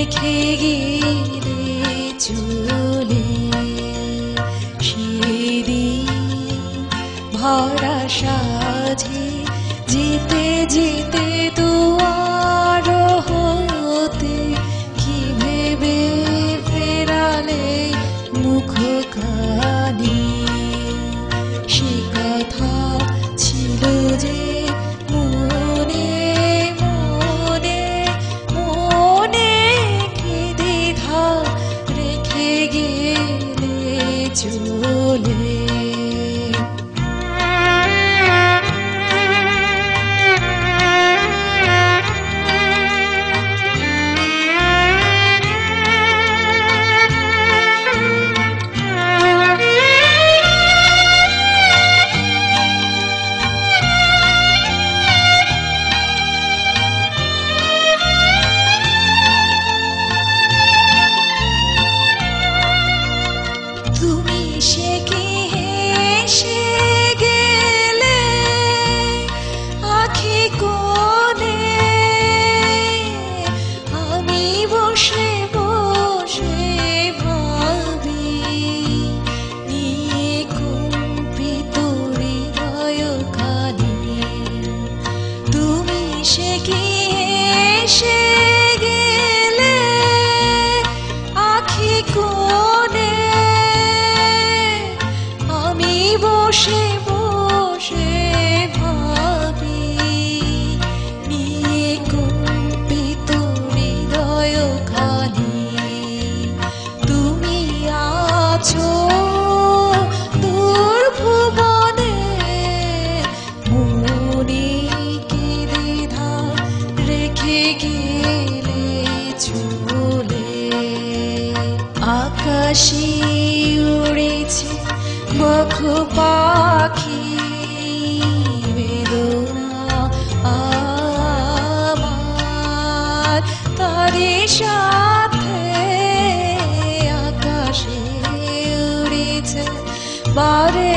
রেখে গেলে চলে সেদিন ভরা সাজে যেতে যেতে দুয়ার হতে কি ভেবে ফেরালে মুখ খানি সে কথা ছিল যে মনে মনে মনে কি দ্বিধা রেখে গেলে চলে সে কি হেসে গেলে আখি কোণে আমি বসে বসে ভাবি কম্পিত হৃদয় খানি তুমি সে কি হেসে গেলে আখি কোণে বসে বসে ভাবি কম্পিত হৃদয় খানি তুমি আছো দূর ভুবনে মনে কি দ্বিধা রেখে গেলে চলে আকাশে উড়েছে বক পাখি বেদনা আমার তারি সাথে আকাশে উড়েছে বারে